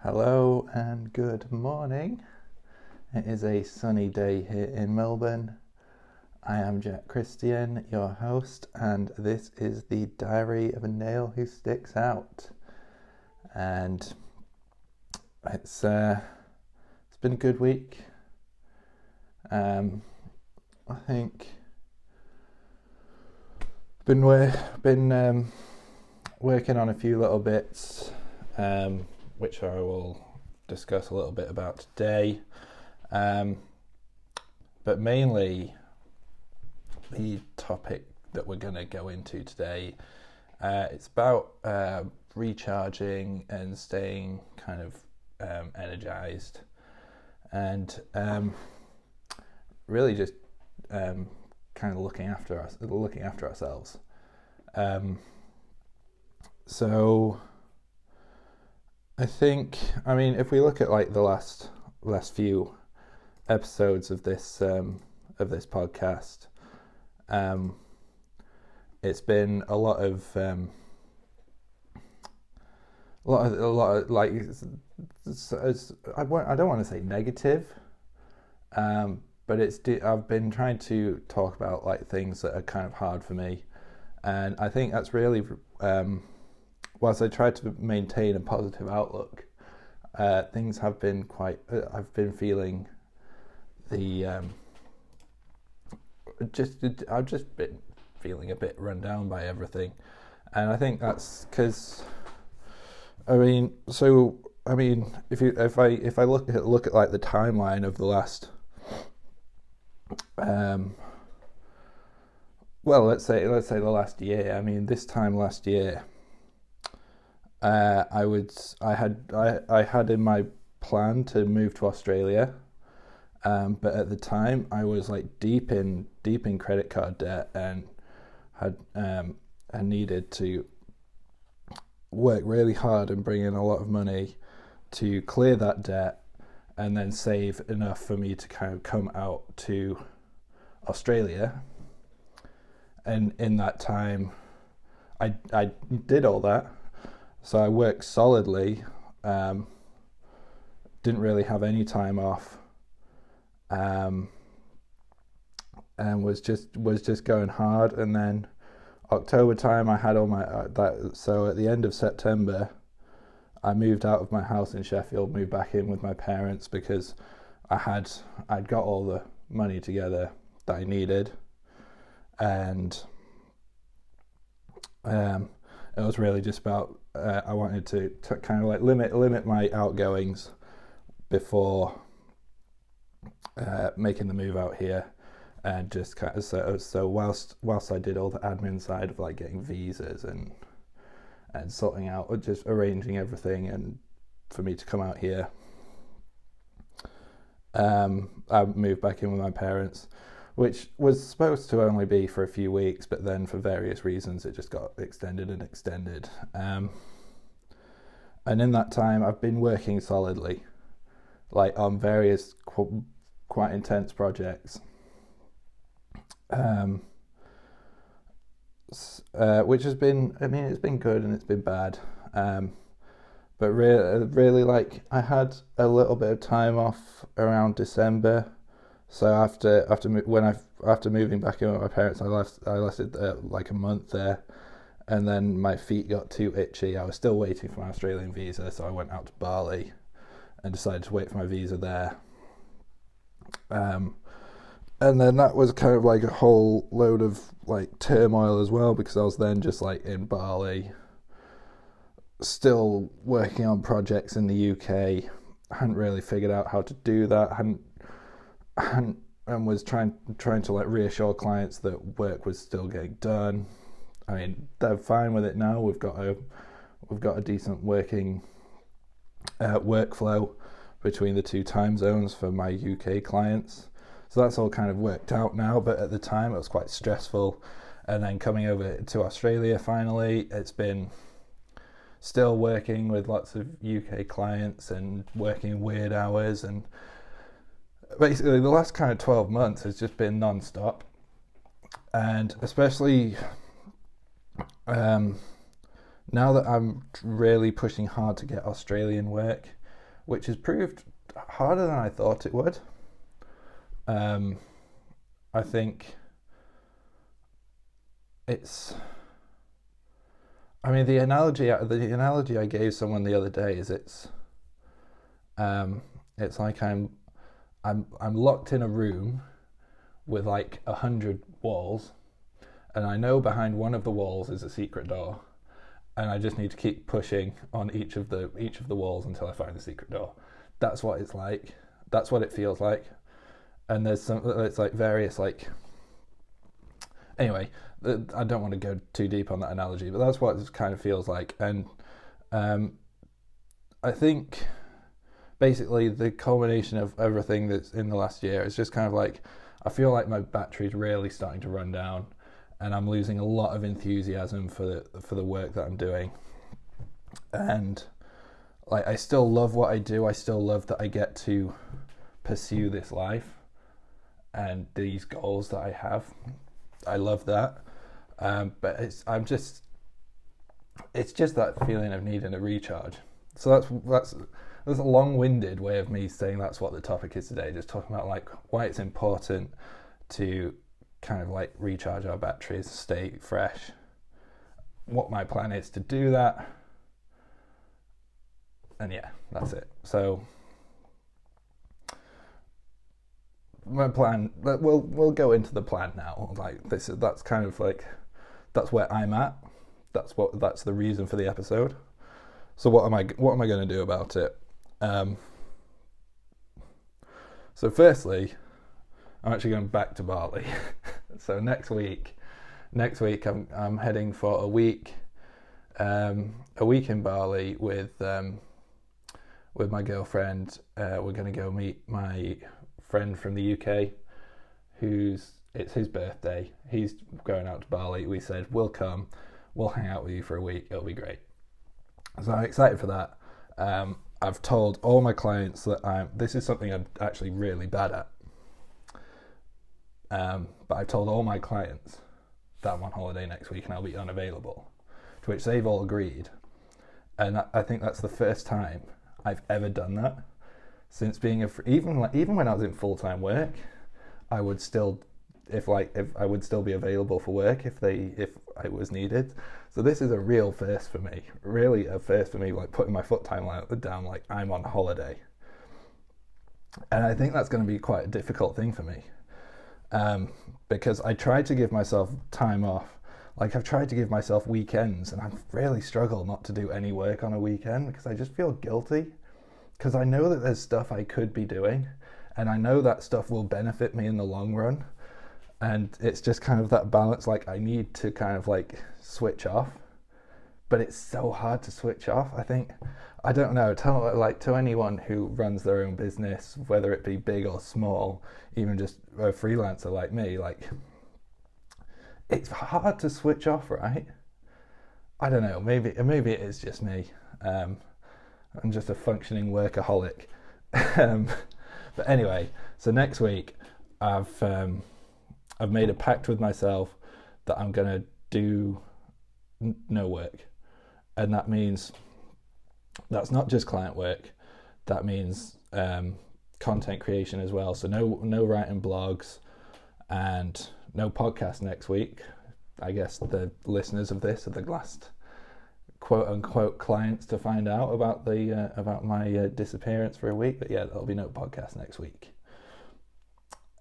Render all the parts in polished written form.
Hello and good morning. It is a sunny day here in Melbourne. I am Jack Christian, your host, and this is the Diary of a Nail Who Sticks Out. And it's been a good week. I think been working on a few little bits. Which I will discuss a little bit about today. But mainly the topic that we're going to go into today, it's about recharging and staying kind of energized, and really just kind of looking after ourselves. So I think, if we look at like the last few episodes of this podcast, it's been a lot of like, I don't want to say negative, but I've been trying to talk about like things that are kind of hard for me, and I think that's really whilst I try to maintain a positive outlook, things have been I've been feeling I've just been feeling a bit run down by everything, and I think that's because, if I look at like the timeline of the last, let's say the last year. This time last year, I had in my plan to move to Australia, but at the time I was like deep in credit card debt, and had I needed to work really hard and bring in a lot of money to clear that debt, and then save enough for me to kind of come out to Australia. And in that time, I did all that. So I worked solidly, didn't really have any time off, and was just going hard. And then October time, I had all my so at the end of September, I moved out of my house in Sheffield, moved back in with my parents, because I'd got all the money together that I needed, and it was really just about I wanted to kind of like limit my outgoings before making the move out here, and just kind of so whilst I did all the admin side of like getting visas and sorting out, or just arranging everything, and for me to come out here, I moved back in with my parents, which was supposed to only be for a few weeks, but then for various reasons it just got extended. And in that time I've been working solidly, like on various quite intense projects, which has been, it's been good and it's been bad, but really like I had a little bit of time off around December. So after moving back in with my parents, I lasted like a month there, and then my feet got too itchy. I was still waiting for my Australian visa, so I went out to Bali and decided to wait for my visa there. And then that was kind of like a whole load of like turmoil as well, because I was then just like in Bali, still working on projects in the UK. I hadn't really figured out how to do that. And was trying to like reassure clients that work was still getting done. They're fine with it now. We've got a decent working workflow between the two time zones for my UK clients, so that's all kind of worked out now. But at the time it was quite stressful, and then coming over to Australia finally, it's been still working with lots of UK clients and working weird hours, and basically the last kind of 12 months has just been non-stop. And especially now that I'm really pushing hard to get Australian work, which has proved harder than I thought it would. I think it's. I mean, the analogy I gave someone the other day is it's like I'm locked in a room with like 100 walls, and I know behind one of the walls is a secret door, and I just need to keep pushing on each of the walls until I find the secret door. That's what it's like. That's what it feels like. And there's it's like various like. Anyway, I don't want to go too deep on that analogy, but that's what it kind of feels like. And I think basically the culmination of everything that's in the last year is just kind of like, I feel like my battery's really starting to run down, and I'm losing a lot of enthusiasm for the work that I'm doing. And like, I still love what I do. I still love that I get to pursue this life and these goals that I have. I love that. But it's just that feeling of needing a recharge. So that's a long-winded way of me saying that's what the topic is today, just talking about like why it's important to kind of like recharge our batteries, stay fresh, what my plan is to do that, and yeah, that's it. So my plan, we'll go into the plan now. Like that's kind of like, that's where I'm at. That's the reason for the episode. So what am I going to do about it? So firstly, I'm actually going back to Bali. So next week I'm heading for a week in Bali with my girlfriend. We're going to go meet my friend from the UK, it's his birthday. He's going out to Bali. We said, we'll come, we'll hang out with you for a week, it'll be great. So I'm excited for that. I've told all my clients that this is something I'm actually really bad at. But I've told all my clients that I'm on holiday next week and I'll be unavailable, to which they've all agreed. And I think that's the first time I've ever done that since being even when I was in full-time work. I would still, if I would still be available for work if it was needed. So this is a real first for me, really a first for me, like putting my foot timeline down, like I'm on holiday. And I think that's going to be quite a difficult thing for me, because I tried to give myself time off. Like I've tried to give myself weekends, and I've really struggled not to do any work on a weekend because I just feel guilty, because I know that there's stuff I could be doing, and I know that stuff will benefit me in the long run. And it's just kind of that balance, like I need to kind of like switch off, but it's so hard to switch off. I think, I don't know, to anyone who runs their own business, whether it be big or small, even just a freelancer like me, like it's hard to switch off, right? I don't know, maybe it is just me. I'm just a functioning workaholic. But anyway, so next week I've made a pact with myself that I'm going to do no work. And that means that's not just client work. That means content creation as well. So no writing blogs and no podcast next week. I guess the listeners of this are the last quote unquote clients to find out about about my disappearance for a week. But yeah, there'll be no podcast next week.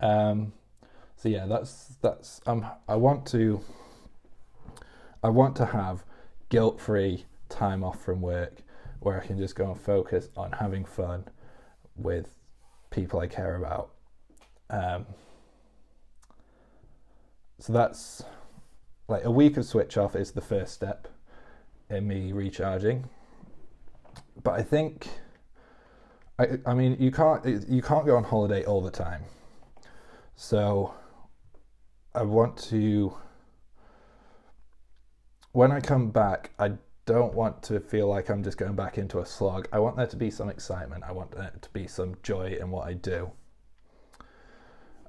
So yeah, that's I want to have guilt-free time off from work where I can just go and focus on having fun with people I care about. So that's like a week of switch off is the first step in me recharging. But I think, I mean, you can't go on holiday all the time. So I want to, when I come back, I don't want to feel like I'm just going back into a slog. I want there to be some excitement. I want there to be some joy in what I do.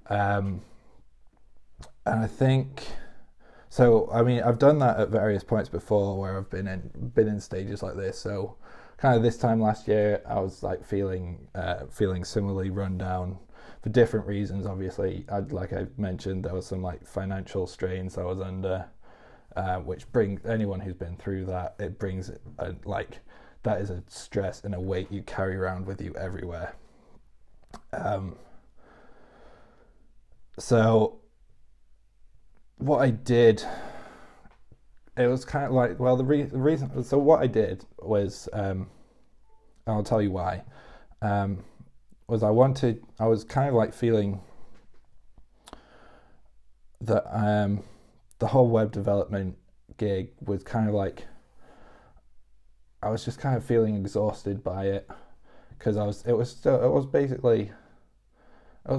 And I think, so I mean, I've done that at various points before where I've been in stages like this. So kind of this time last year, I was like feeling similarly run down for different reasons. Obviously, like I mentioned, there was some like financial strains I was under, which brings anyone who's been through that. It brings like that is a stress and a weight you carry around with you everywhere. So what I did, it was kind of like, well, the reason. So what I did was, I'll tell you why. Was I was kind of like feeling that the whole web development gig was kind of like, I was just kind of feeling exhausted by it, because it was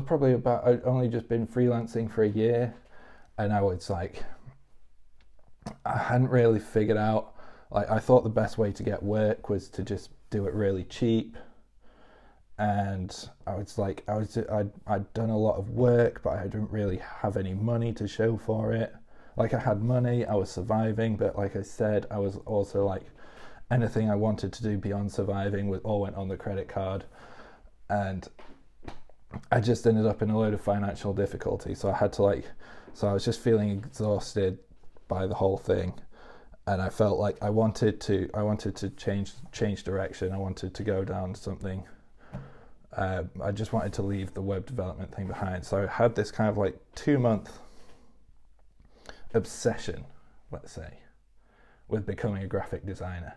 probably about, I'd only just been freelancing for a year, and I was like, I hadn't really figured out, like, I thought the best way to get work was to just do it really cheap. And I'd done a lot of work, but I didn't really have any money to show for it. Like, I had money, I was surviving, but like I said, I was also like, anything I wanted to do beyond surviving all went on the credit card. And I just ended up in a load of financial difficulty. So I was just feeling exhausted by the whole thing. And I felt like I wanted to change direction. I wanted to go down something. I just wanted to leave the web development thing behind. So I had this kind of like 2-month obsession, let's say, with becoming a graphic designer.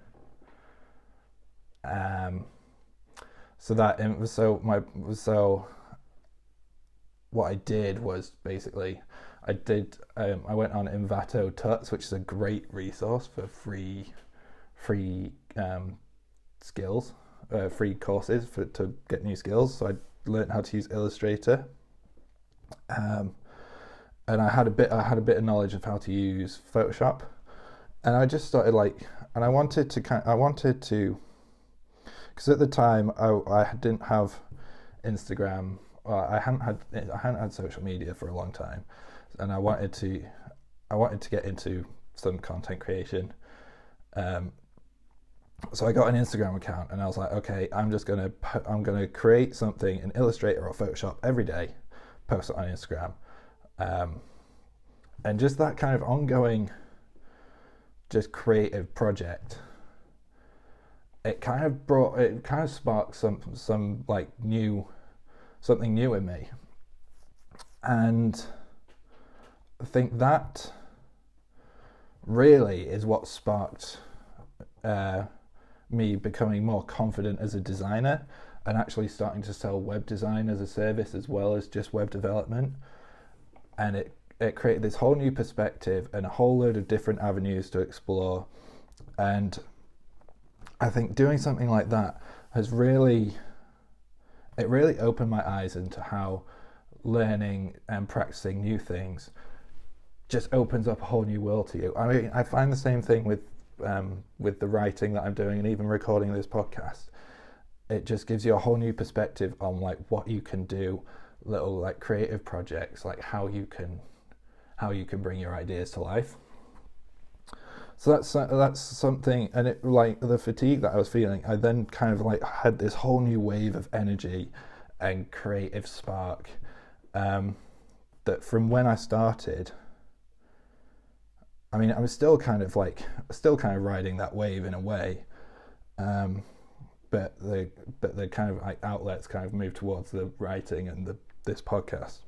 So what I did was basically, I went on Envato Tuts, which is a great resource for free skills. Free courses to get new skills. So I learned how to use Illustrator, and I had a bit of knowledge of how to use Photoshop, and I just started I wanted to, because at the time I didn't have Instagram. I hadn't had social media for a long time, and I wanted to get into some content creation. So I got an Instagram account, and I was like, okay, I'm gonna create something in Illustrator or Photoshop every day, post it on Instagram, and just that kind of ongoing, just creative project. It kind of sparked some like something new in me, and I think that really is what sparked me becoming more confident as a designer, and actually starting to sell web design as a service as well as just web development. And it created this whole new perspective and a whole load of different avenues to explore. And I think doing something like that has really opened my eyes into how learning and practicing new things just opens up a whole new world to you. I mean, I find the same thing with the writing that I'm doing, and even recording this podcast. It just gives you a whole new perspective on like what you can do, little like creative projects, like how you can bring your ideas to life. So that's something. And it, like, the fatigue that I was feeling, I then kind of like had this whole new wave of energy and creative spark, that from when I started, I mean, I was still kind of riding that wave in a way, but the kind of like outlets kind of moved towards the writing and this podcast.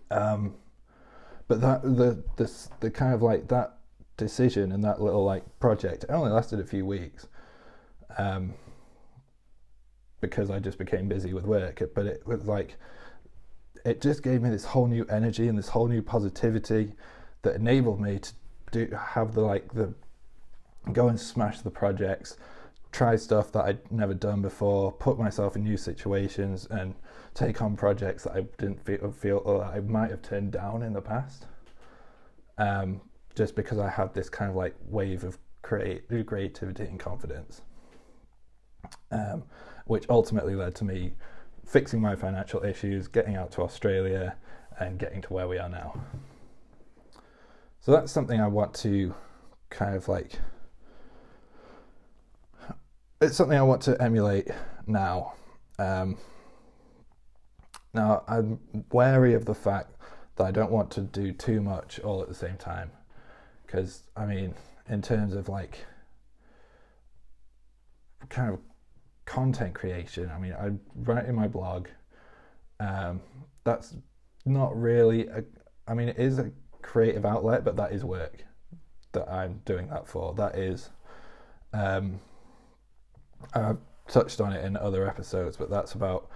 But the kind of like that decision and that little like project, it only lasted a few weeks, because I just became busy with work. But it was like, it just gave me this whole new energy and this whole new positivity that enabled me to go and smash the projects, try stuff that I'd never done before, put myself in new situations, and take on projects that I didn't feel or I might have turned down in the past, just because I had this kind of like wave of creativity and confidence, which ultimately led to me fixing my financial issues, getting out to Australia, and getting to where we are now. So that's something I want to kind of like it's something I want to emulate now. Now, I'm wary of the fact that I don't want to do too much all at the same time. Because, I mean, in terms of like kind of content creation, I mean, I write in my blog. That's not really I mean, it is a creative outlet, but that is work that I'm doing that for. That is, I've touched on it in other episodes, but that's about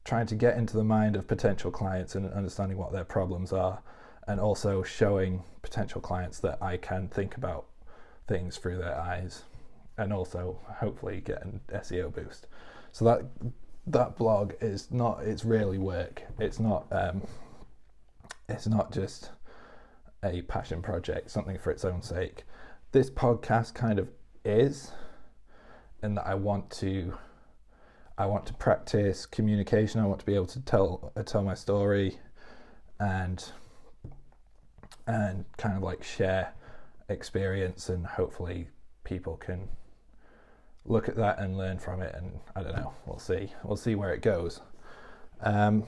trying to get into the mind of potential clients and understanding what their problems are, and also showing potential clients that I can think about things through their eyes, and also hopefully get an SEO boost. So that blog is not, it's really work. It's not just a passion project, something for its own sake. This podcast kind of is, in that I want to practice communication. I want to be able to tell my story and kind of like share experience, and hopefully people can look at that and learn from it. And I don't know, we'll see where it goes. But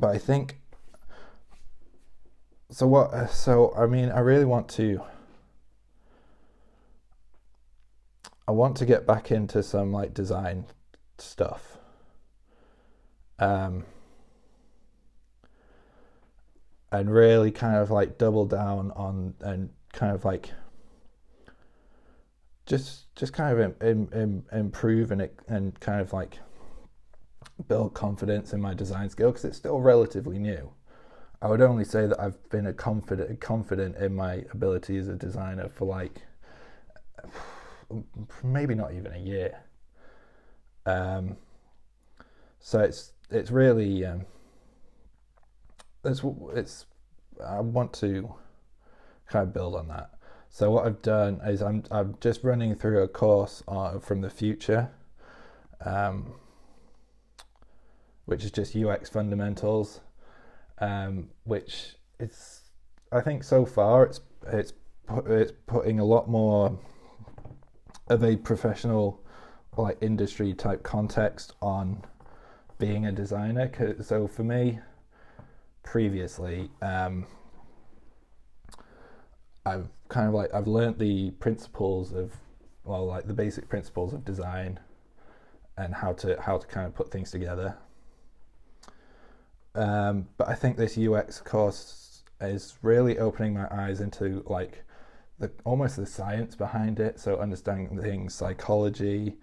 I think so I mean, I really want to get back into some like design stuff. And really kind of like double down on, and kind of like just kind of improve and kind of like build confidence in my design skill, because it's still relatively new. I would only say that I've been confident in my ability as a designer for like maybe not even a year. So it's really it's I want to kind of build on that. So what I've done is I'm just running through a course from the future, which is just UX fundamentals, which is, I think so far it's putting a lot more of a professional, like industry type context on being a designer. So for me, previously, I've learned the principles of, well, like the basic principles of design and how to kind of put things together. But I think this UX course is really opening my eyes into like almost the science behind it. So understanding psychology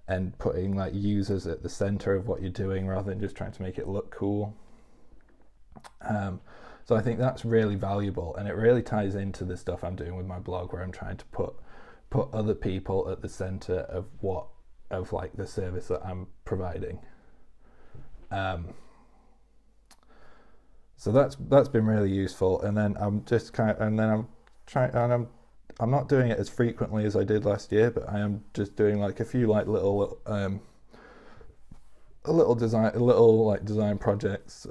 and putting like users at the center of what you're doing rather than just trying to make it look cool. So I think that's really valuable, and it really ties into the stuff I'm doing with my blog, where I'm trying to put other people at the center of like the service that I'm providing. So that's been really useful. And then I'm not doing it as frequently as I did last year, but I am just doing like a few like little design projects,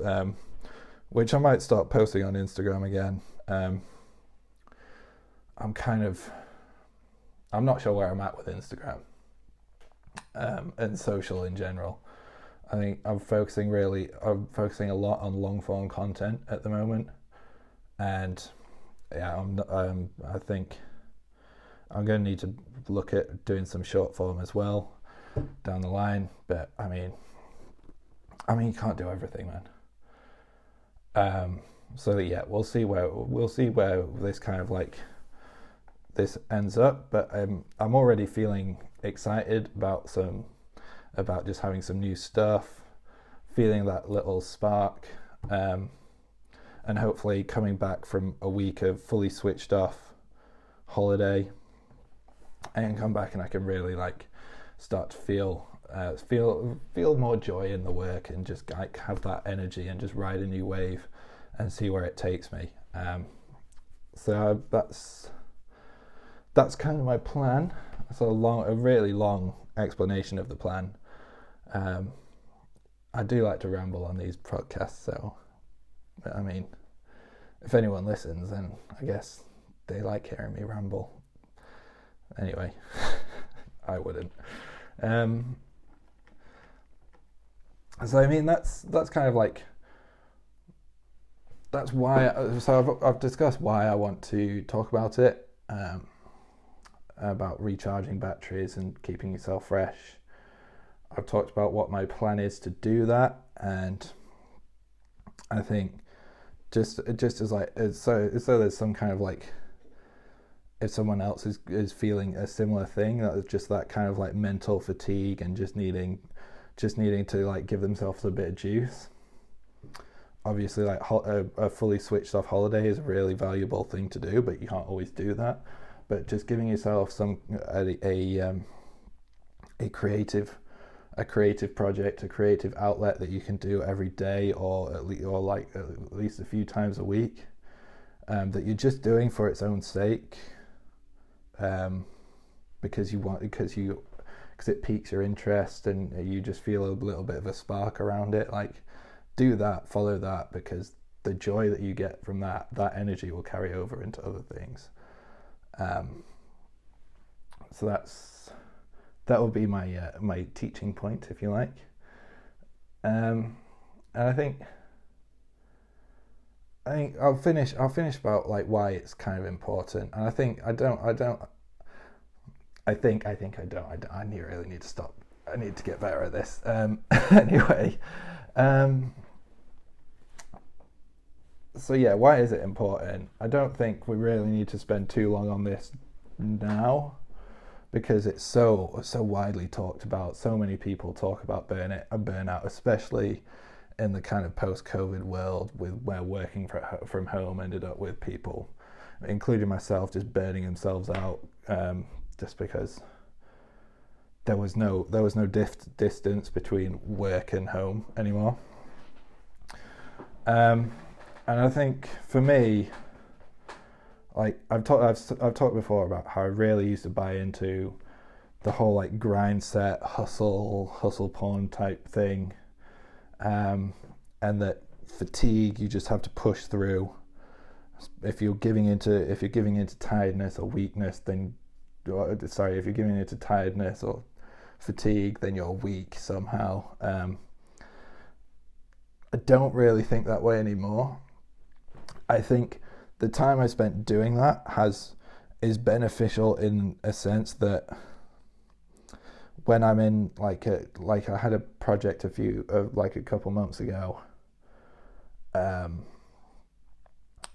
which I might start posting on Instagram again. I'm not sure where I'm at with Instagram and social in general. I think I'm focusing a lot on long form content at the moment, and yeah, I think I'm going to need to look at doing some short form as well down the line. But I mean, you can't do everything, man. So yeah, we'll see where this kind of like this ends up. But I'm already feeling excited about just having some new stuff, feeling that little spark, and hopefully coming back from a week of fully switched off holiday, and come back and I can really like start to feel more joy in the work, and just like have that energy and just ride a new wave and see where it takes me. So that's kind of my plan. It's a really long explanation of the plan. I do like to ramble on these podcasts, so I mean, if anyone listens, then I guess they like hearing me ramble. Anyway, I wouldn't. Um, so I mean, that's kind of like, that's why. So I've discussed why I want to talk about it, about recharging batteries and keeping yourself fresh. I've talked about what my plan is to do that, and I think just as like so there's some kind of like, if someone else is feeling a similar thing, that is just that kind of like mental fatigue and just needing to like give themselves a bit of juice. Obviously, like a fully switched off holiday is a really valuable thing to do, but you can't always do that. But just giving yourself a creative project, a creative outlet that you can do every day, or at least a few times a week, that you're just doing for its own sake, because it piques your interest and you just feel a little bit of a spark around it. Like, do that, follow that, because the joy that you get from that energy will carry over into other things. So that will be my teaching point, if you like. And I think I'll finish about like why it's kind of important. And I really need to stop. I need to get better at this. Anyway, so yeah, why is it important? I don't think we really need to spend too long on this now, because it's so widely talked about. So many people talk about burnout, especially in the kind of post-COVID world, where working from home ended up with people, including myself, just burning themselves out, just because there was no distance between work and home anymore. And I think for me, like I've talked before about how I really used to buy into the whole like grind set, hustle porn type thing, and that fatigue you just have to push through. If you're giving into tiredness or weakness, then if you're giving into tiredness or fatigue, then you're weak somehow. I don't really think that way anymore. I think the time I spent doing that is beneficial in a sense that when I'm in like I had a project a couple months ago,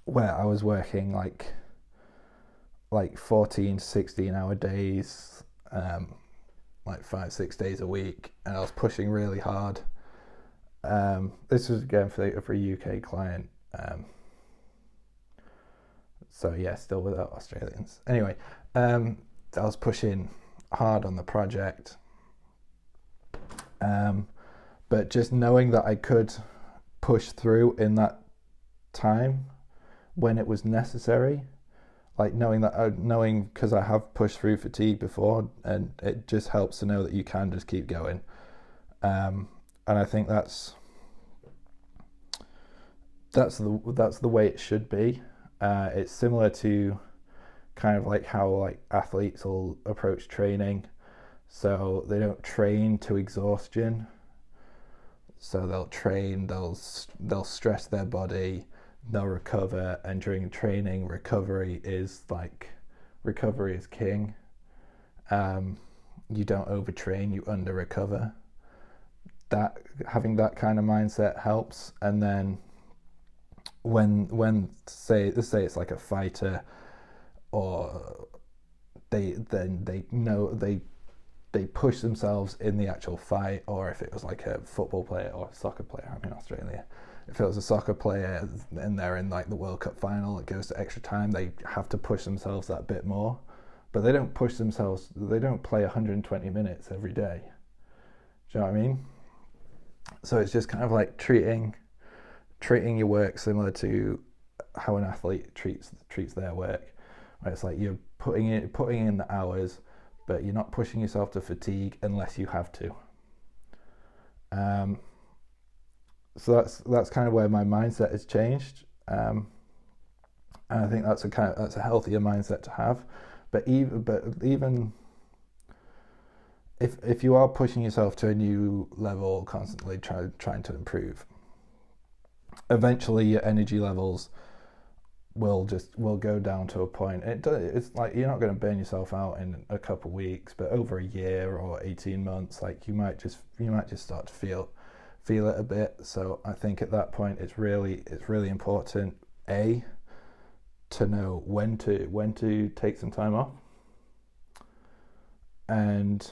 where I was working like 14 to 16 hour days, like 5-6 days a week, and I was pushing really hard. This was again for a UK client. So yeah, still without Australians. Anyway, I was pushing hard on the project, but just knowing that I could push through in that time when it was necessary, like knowing because I have pushed through fatigue before, and it just helps to know that you can just keep going. And I think that's the way it should be. It's similar to kind of like how like athletes will approach training. So they don't train to exhaustion. So they'll train, they'll stress their body, they'll recover, and during training, recovery is king. You don't overtrain, you under recover. That having that kind of mindset helps. And then when say it's like a fighter, or they know they push themselves in the actual fight, or if it was like a football player or a soccer player, I'm in Australia, if it was a soccer player and they're in like the World Cup final, it goes to extra time, they have to push themselves that bit more. But they don't play 120 minutes every day. Do you know what I mean? So it's just kind of like treating your work similar to how an athlete treats their work. Where it's like you're putting in the hours, but you're not pushing yourself to fatigue unless you have to. So that's kind of where my mindset has changed, and I think that's a healthier mindset to have, But even if you are pushing yourself to a new level, constantly trying to improve, eventually your energy levels will go down to a point. It's like you're not going to burn yourself out in a couple of weeks, but over a year or 18 months, like you might just start to feel it a bit. So I think at that point it's really important to know when to take some time off. And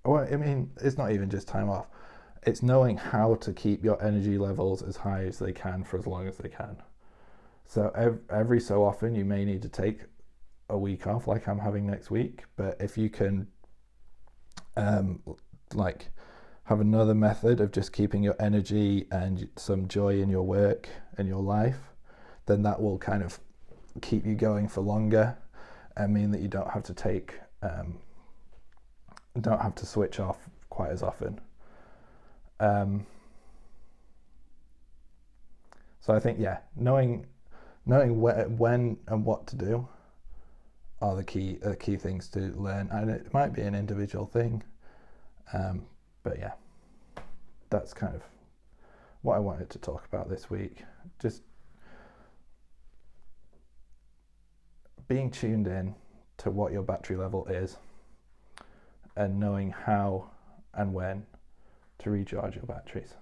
well, I mean, it's not even just time off. It's knowing how to keep your energy levels as high as they can for as long as they can. So every so often you may need to take a week off, like I'm having next week. But if you can, like, have another method of just keeping your energy and some joy in your work and your life, then that will kind of keep you going for longer and mean that you don't have to switch off quite as often. So I think, knowing when and what to do are the key things to learn, and it might be an individual thing, but yeah, that's kind of what I wanted to talk about this week. Just being tuned in to what your battery level is and knowing how and when to recharge your batteries.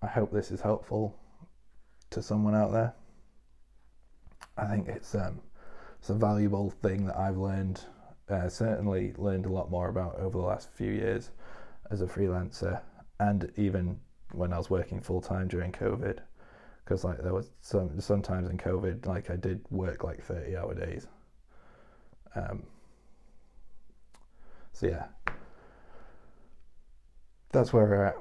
I hope this is helpful to someone out there. I think it's a valuable thing that I've learned, certainly learned a lot more about over the last few years as a freelancer, and even when I was working full time during COVID, because like there was sometimes in COVID, like I did work like 30-hour days. So yeah, that's where we're at.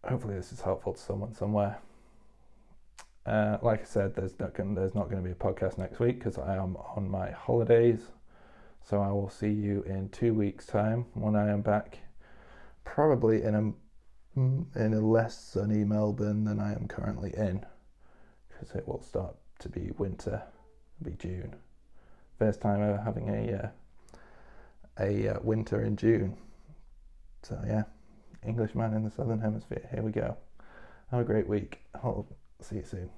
Hopefully this is helpful to someone somewhere. Like I said, there's not going to be a podcast next week because I am on my holidays. So I will see you in 2 weeks' time when I am back, probably in a less sunny Melbourne than I am currently in, because it will start to be winter. It'll be June. First time ever having a winter in June. So yeah, Englishman in the Southern Hemisphere. Here we go. Have a great week. I'll see you soon.